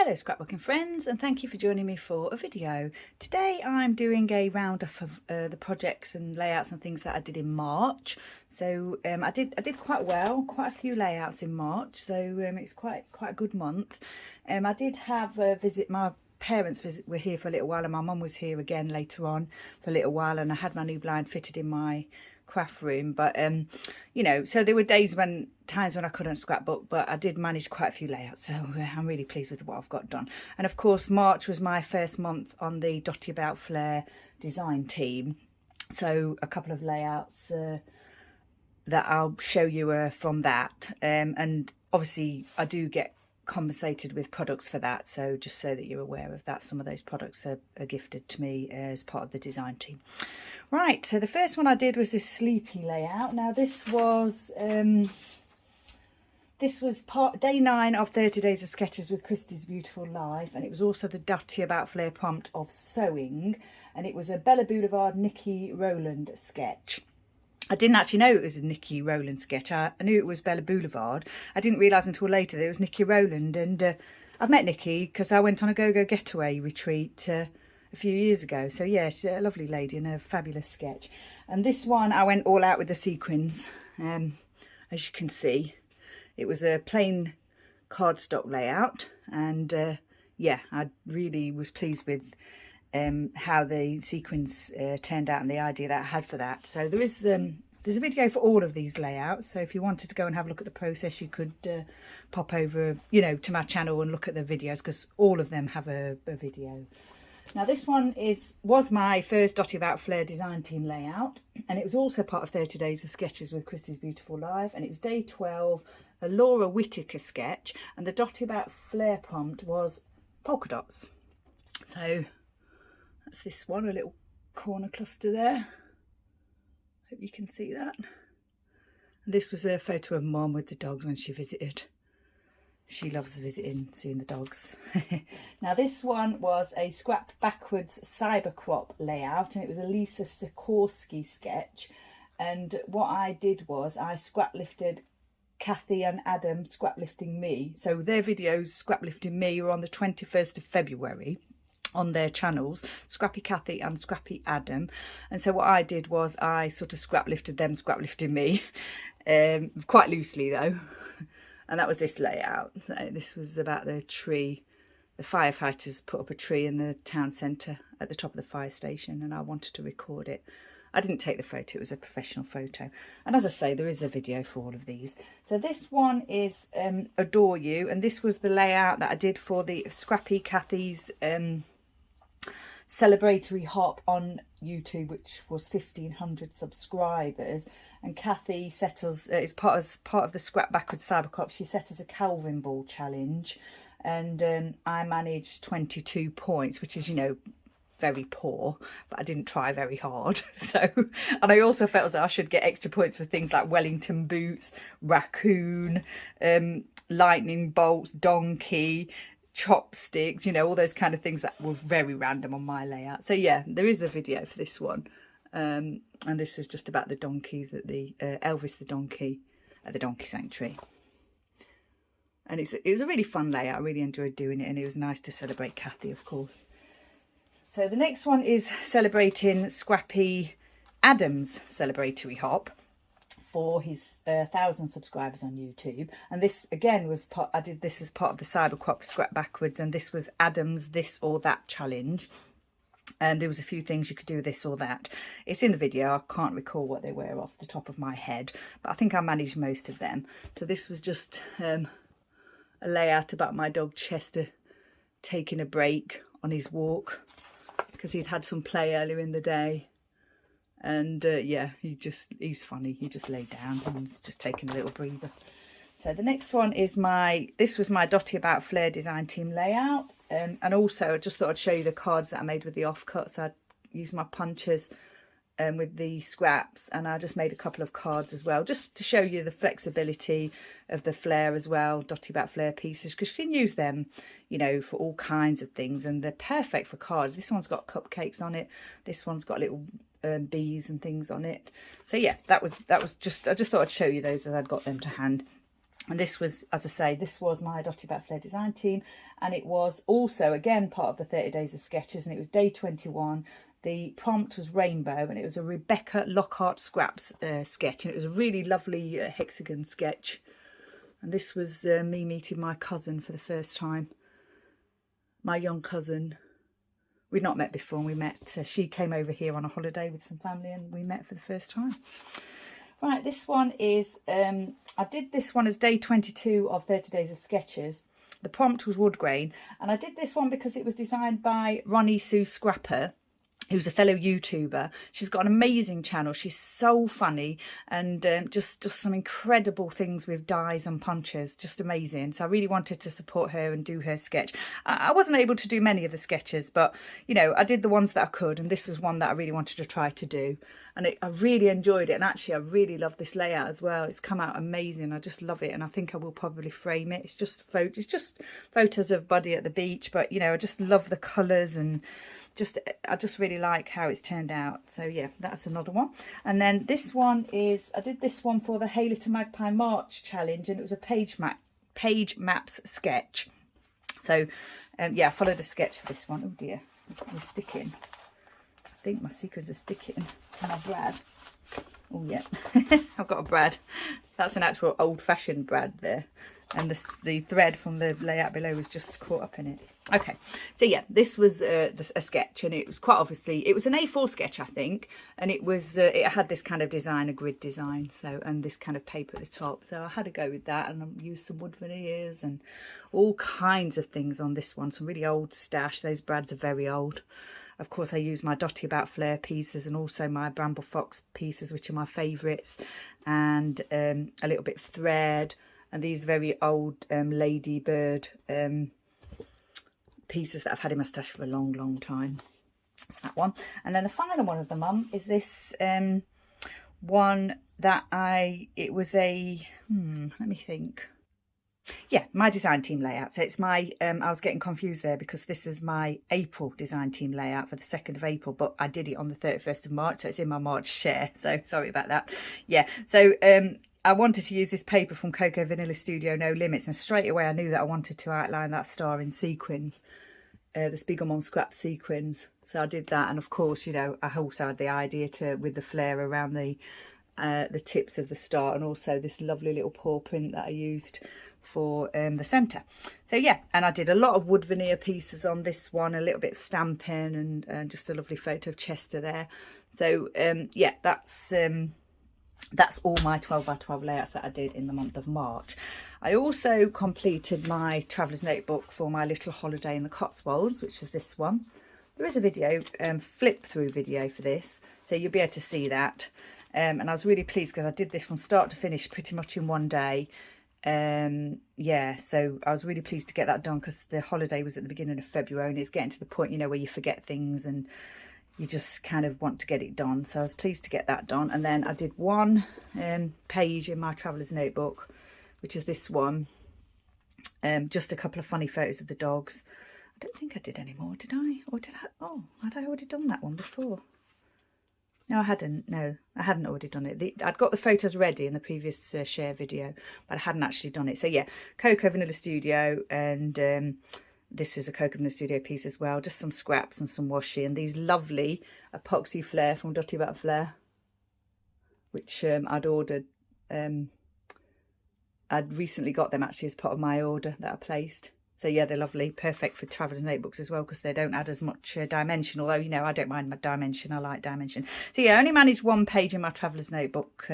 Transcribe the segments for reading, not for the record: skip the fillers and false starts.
Hello scrapbooking friends, and thank you for joining me for a video. Today I'm doing a roundup of the projects and layouts and things that I did in March. So I did quite well, quite a few layouts in March, so it's quite a good month. I did have a visit, my parents were here for a little while, and my mum was here again later on for a little while, and I had my new blind fitted in my craft room. But you know, so there were times when I couldn't scrapbook, but I did manage quite a few layouts, so I'm really pleased with what I've got done. And of course March was my first month on the Dotty About Flair design team, so a couple of layouts that I'll show you from that, and obviously I do get compensated with products for that, so just so that you're aware of that, some of those products are gifted to me as part of the design team. Right, so the first one I did was this sleepy layout. Now this was day 9 of 30 Days of Sketches with Christy's Beautiful Life, and it was also the Dotty About Flair prompt of sewing, and it was a Bella Boulevard Nikki Rowland sketch. I didn't actually know it was a Nikki Rowland sketch. I knew it was Bella Boulevard. I didn't realise until later that it was Nikki Rowland, and I've met Nikki because I went on a Go-Go Getaway retreat a few years ago. So yeah, she's a lovely lady and a fabulous sketch. And this one I went all out with the sequins, as you can see. It was a plain cardstock layout, and yeah, I really was pleased with how the sequins turned out and the idea that I had for that. So there's a video for all of these layouts, so if you wanted to go and have a look at the process, you could pop over, you know, to my channel and look at the videos, because all of them have a video. Now this one was my first Dotty About Flair design team layout, and it was also part of 30 Days of Sketches with Christy's Beautiful Life, and it was day 12, a Laura Whittaker sketch, and the Dotty About Flair prompt was polka dots. So that's this one, a little corner cluster there. Hope you can see that. And this was a photo of Mum with the dogs when she visited. She loves visiting, seeing the dogs. Now this one was a Scrap Backwards Cyber Crop layout, and it was a Lisa Sikorsky sketch. And what I did was I scrap lifted Kathy and Adam scrap lifting me. So their videos scrap lifting me were on the 21st of February on their channels, Scrappy Kathy and Scrappy Adam. And so what I did was I sort of scrap lifted them scrap lifting me, quite loosely though. And that was this layout. So this was about the tree. The firefighters put up a tree in the town centre at the top of the fire station, and I wanted to record it. I didn't take the photo, it was a professional photo. And as I say, there is a video for all of these. So this one is Adore You, and this was the layout that I did for the Scrappy Kathy's celebratory hop on YouTube, which was 1,500 subscribers. And Kathy set us, as part of the Scrap Backwards Cyber Crop, she set us a Calvin Ball challenge, and I managed 22 points, which is, you know, very poor, but I didn't try very hard. So, and I also felt that I should get extra points for things like Wellington boots, raccoon, lightning bolts, donkey, chopsticks, you know, all those kind of things that were very random on my layout. So yeah, there is a video for this one, and this is just about the donkeys at the Elvis the donkey at the Donkey Sanctuary. And it was a really fun layout. I really enjoyed doing it, and it was nice to celebrate Kathy, of course. So the next one is celebrating Scrappy Adam's celebratory hop for his 1,000 subscribers on YouTube. And this again was I did this as part of the Cyber Crop Scrap Backwards, and this was Adam's This or That challenge. And there was a few things you could do, this or that. It's in the video. I can't recall what they were off the top of my head, but I think I managed most of them. So this was just a layout about my dog Chester taking a break on his walk because he'd had some play earlier in the day. And yeah, he's funny. He just laid down and was just taking a little breather. So the next one is this was my Dotty About Flair design team layout. And also I just thought I'd show you the cards that I made with the offcuts. I used my punches with the scraps, and I just made a couple of cards as well, just to show you the flexibility of the Flair as well, Dotty About Flair pieces, because you can use them, you know, for all kinds of things, and they're perfect for cards. This one's got cupcakes on it. This one's got little bees and things on it. So yeah, that was just, I just thought I'd show you those as I'd got them to hand. And this was, as I say, this was my Dotty About Flair design team. And it was also, again, part of the 30 Days of Sketches. And it was day 21. The prompt was rainbow, and it was a Rebecca Lockhart scraps sketch. And it was a really lovely hexagon sketch. And this was me meeting my cousin for the first time. My young cousin. We'd not met before, and we met. She came over here on a holiday with some family, and we met for the first time. Right, this one is, I did this one as day 22 of 30 Days of Sketches. The prompt was wood grain, and I did this one because it was designed by Ronnie Sue Scrapper, who's a fellow YouTuber. She's got an amazing channel. She's so funny, and just some incredible things with dies and punches. Just amazing. So I really wanted to support her and do her sketch. I wasn't able to do many of the sketches, but, you know, I did the ones that I could, and this was one that I really wanted to try to do. And I really enjoyed it, and actually I really love this layout as well. It's come out amazing. I just love it, and I think I will probably frame it. It's just photos of Buddy at the beach, but, you know, I just love the colours, and I just really like how it's turned out. So yeah, that's another one. And then this one is, I did this one for the Hey Little Magpie March challenge, and it was a page maps sketch. So yeah, I followed a sketch for this one. Oh dear, we're sticking. I think my sequins are sticking to my brad. Oh yeah, I've got a brad. That's an actual old-fashioned brad there. And the thread from the layout below was just caught up in it. Okay, so yeah, this was a sketch, and it was quite obviously, it was an A4 sketch, I think, and it was, it had this kind of design, a grid design, so, and this kind of paper at the top, so I had to go with that, and I used some wood veneers and all kinds of things on this one, some really old stash. Those brads are very old. Of course, I used my Dotty About Flair pieces, and also my Bramble Fox pieces, which are my favourites, and a little bit of thread, and these very old ladybird pieces that I've had in my stash for a long, long time. That's that one. And then the final one of the month is this one that it was a, let me think. Yeah, my design team layout. So it's my, I was getting confused there because this is my April design team layout for the 2nd of April, but I did it on the 31st of March, so it's in my March share. So sorry about that. Yeah, so I wanted to use this paper from Cocoa Vanilla Studio No Limits, and straight away I knew that I wanted to outline that star in sequins, the Spiegelmon scrap sequins. So I did that, and of course, you know, I also had the idea to, with the flare around the tips of the star, and also this lovely little paw print that I used for the centre. So yeah, and I did a lot of wood veneer pieces on this one, a little bit of stamping, and just a lovely photo of Chester there. So yeah, that's all my 12 by 12 layouts that I did in the month of March. I also completed my traveller's notebook for my little holiday in the Cotswolds, which was this one. There is a video, flip through video for this, so you'll be able to see that. And I was really pleased because I did this from start to finish pretty much in one day. Yeah, so I was really pleased to get that done because the holiday was at the beginning of February, and it's getting to the point, you know, where you forget things and you just kind of want to get it done. So I was pleased to get that done. And then I did one page in my traveller's notebook, which is this one, just a couple of funny photos of the dogs. I don't think I did any more, did I? Or did I? Oh, had I already done that one before? No, I hadn't. No, I hadn't already done it. I'd got the photos ready in the previous share video, but I hadn't actually done it. So yeah, Cocoa Vanilla Studio, and this is a Cocoa Vanilla Studio piece as well. Just some scraps and some washi, and these lovely epoxy flare from Dotty About Flair, which I'd ordered. I'd recently got them actually as part of my order that I placed. So yeah, they're lovely, perfect for traveller's notebooks as well, because they don't add as much dimension, although, you know, I don't mind my dimension, I like dimension. So yeah, I only managed one page in my traveller's notebook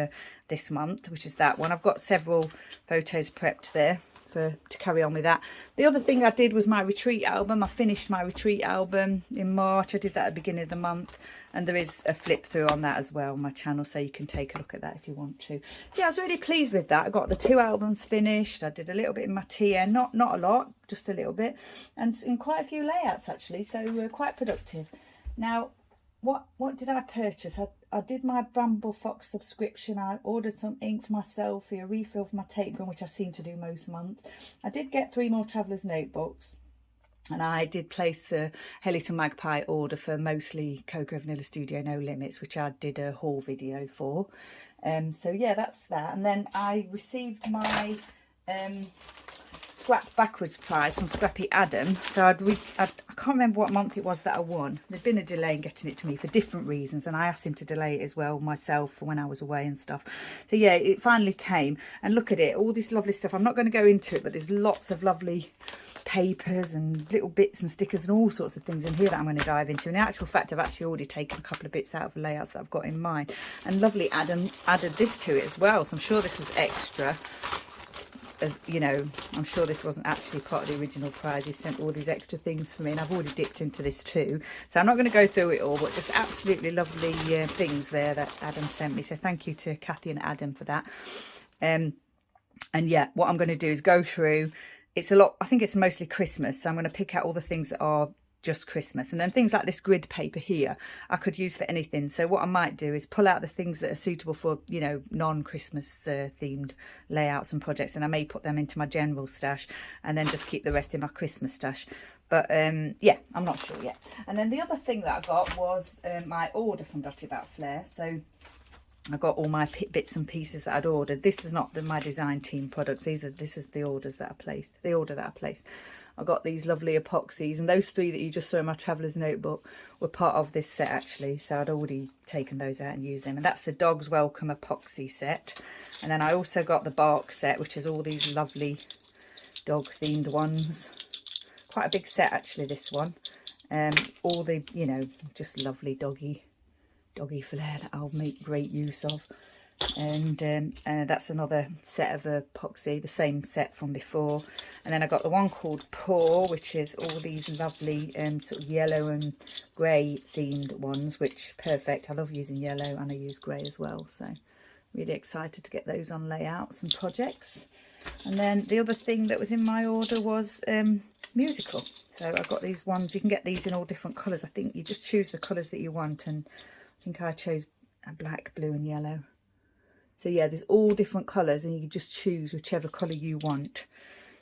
this month, which is that one. I've got several photos prepped there to carry on with that. The other thing I did was my retreat album. I finished my retreat album in March. I did that at the beginning of the month, and there is a flip through on that as well on my channel, so you can take a look at that if you want to. So yeah, I was really pleased with that. I got the 2 albums finished. I did a little bit in my TN, not a lot, just a little bit, and in quite a few layouts actually, so quite productive. Now, what did I purchase? I did my Bramble Fox subscription. I ordered some ink for myself, a refill for my tape gun, which I seem to do most months. I did get 3 more traveller's notebooks, and I did place the Hey Little Magpie order for mostly Cocoa Vanilla Studio No Limits, which I did a haul video for. So yeah, that's that. And then I received my Scrap Backwards prize from Scrappy Adam. So I can't remember what month it was that I won. There's been a delay in getting it to me for different reasons, and I asked him to delay it as well myself for when I was away and stuff. So yeah, it finally came, and look at it, all this lovely stuff. I'm not going to go into it, but there's lots of lovely papers and little bits and stickers and all sorts of things in here that I'm going to dive into. In actual fact, I've actually already taken a couple of bits out of the layouts that I've got in mind, and lovely Adam added this to it as well, so I'm sure this was extra. As you know, I'm sure this wasn't actually part of the original prize. He sent all these extra things for me, and I've already dipped into this too, so I'm not going to go through it all, but just absolutely lovely things there that Adam sent me. So thank you to Kathy and Adam for that. And yeah, what I'm going to do is go through, it's a lot, I think it's mostly Christmas, so I'm going to pick out all the things that are just Christmas, and then things like this grid paper here I could use for anything. So what I might do is pull out the things that are suitable for, you know, non-Christmas themed layouts and projects, and I may put them into my general stash and then just keep the rest in my Christmas stash. But yeah, I'm not sure yet. And then the other thing that I got was my order from Dotty About Flair. So I got all my bits and pieces that I'd ordered. This is not my design team products. This is the orders that I placed. The order that I placed. I got these lovely epoxies, and those 3 that you just saw in my traveller's notebook were part of this set actually, so I'd already taken those out and used them. And that's the Dog's Welcome epoxy set. And then I also got the bark set, which is all these lovely dog themed ones. Quite a big set actually, this one. All the, you know, just lovely doggy flair that I'll make great use of. And that's another set of epoxy, the same set from before. And then I got the one called Paw, which is all these lovely sort of yellow and grey themed ones, which perfect. I love using yellow and I use grey as well, so really excited to get those on layouts and projects. And then the other thing that was in my order was musical. So I got these ones. You can get these in all different colours. I think you just choose the colours that you want, and I think I chose black, blue and yellow. So yeah, there's all different colours, and you can just choose whichever colour you want.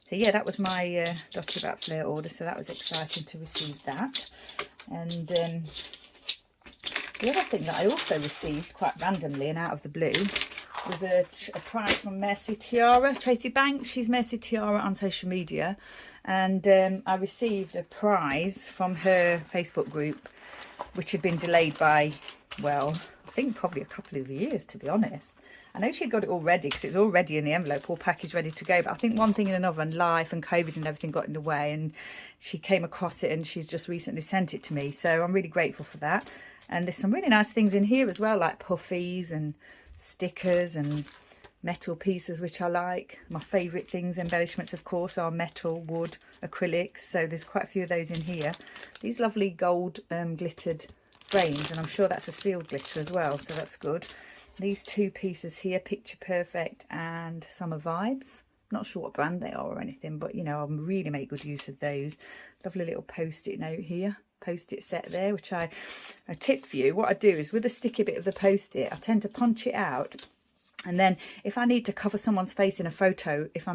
So yeah, that was my Dotty About Flair order, so that was exciting to receive that. And the other thing that I also received quite randomly and out of the blue was a prize from Mercy Tiara, Tracy Banks. She's Mercy Tiara on social media, and I received a prize from her Facebook group, which had been delayed by, well, I think probably a couple of years, to be honest. I know she'd got it all ready because it was all ready in the envelope, all packaged, ready to go. But I think one thing and another, and life and COVID and everything got in the way, and she came across it and she's just recently sent it to me. So I'm really grateful for that. And there's some really nice things in here as well, like puffies and stickers and metal pieces, which I like. My favourite things, embellishments, of course, are metal, wood, acrylics. So there's quite a few of those in here. These lovely gold glittered frames, and I'm sure that's a sealed glitter as well, so that's good. These 2 pieces here, Picture Perfect and Summer Vibes. Not sure what brand they are or anything, but you know, I'll really make good use of those. Lovely little post-it note here, post-it set there, which a tip for you, what I do is with the sticky bit of the post-it, I tend to punch it out, and then if I need to cover someone's face in a photo, if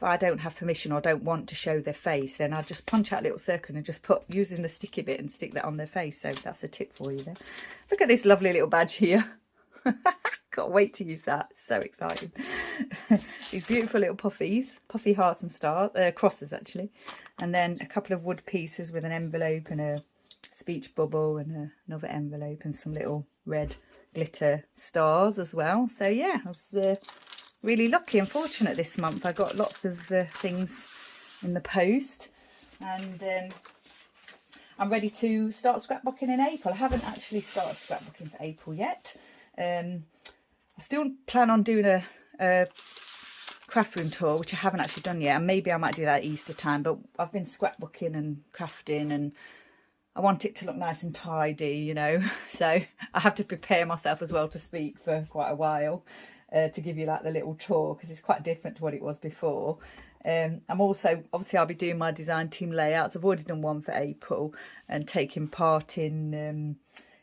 I don't have permission or don't want to show their face, then I just punch out a little circle and just put, using the sticky bit, and stick that on their face. So that's a tip for you there. Look at this lovely little badge here. Can't wait to use that. So exciting. These beautiful little puffies, puffy hearts and stars, crosses actually. And then a couple of wood pieces with an envelope and a speech bubble and another envelope and some little red glitter stars as well. So yeah, I was really lucky and fortunate this month. I got lots of things in the post, and I'm ready to start scrapbooking in April. I haven't actually started scrapbooking for April yet. I still plan on doing a craft room tour, which I haven't actually done yet, and maybe I might do that at Easter time. But I've been scrapbooking and crafting, and I want it to look nice and tidy, you know, so I have to prepare myself as well to speak for quite a while. To give you like the little tour, because it's quite different to what it was before. I'm also, obviously I'll be doing my design team layouts. I've already done one for April, and taking part in,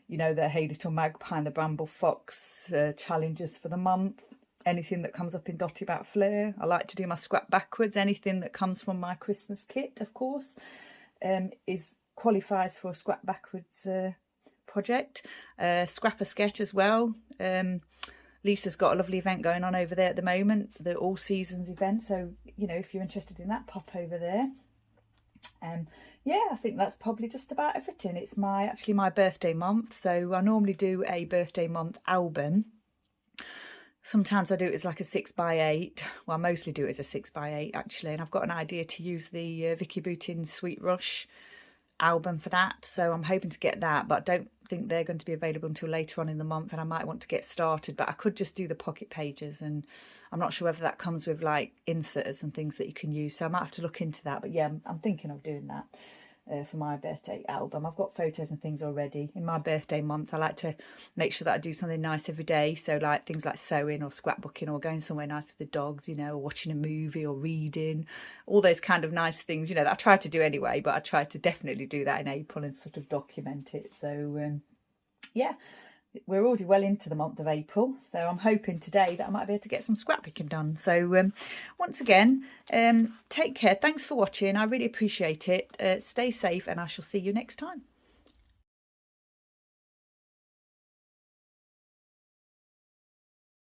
you know, the Hey Little Magpie and the Bramble Fox challenges for the month. Anything that comes up in Dotty About Flair. I like to do my scrap backwards. Anything that comes from my Christmas kit, of course, qualifies for a scrap backwards project. Scrap a sketch as well. Lisa's got a lovely event going on over there at the moment, the All Seasons event. So, you know, if you're interested in that, pop over there. Yeah, I think that's probably just about everything. It's actually my birthday month, so I normally do a birthday month album. Sometimes I do it as like a 6x8. Well, I mostly do it as a 6x8 actually, and I've got an idea to use the Vicky Boutin Sweet Rush album for that, so I'm hoping to get that, but I don't think they're going to be available until later on in the month, and I might want to get started. But I could just do the pocket pages, and I'm not sure whether that comes with like inserts and things that you can use, so I might have to look into that. But yeah, I'm thinking of doing that for my birthday album. I've got photos and things already. In my birthday month, I like to make sure that I do something nice every day, so like things like sewing or scrapbooking or going somewhere nice with the dogs, you know, or watching a movie or reading, all those kind of nice things, you know, that I try to do anyway, but I try to definitely do that in April and sort of document it. So yeah, we're already well into the month of April, so I'm hoping today that I might be able to get some scrapbooking done. So once again, take care. Thanks for watching. I really appreciate it. Stay safe, and I shall see you next time.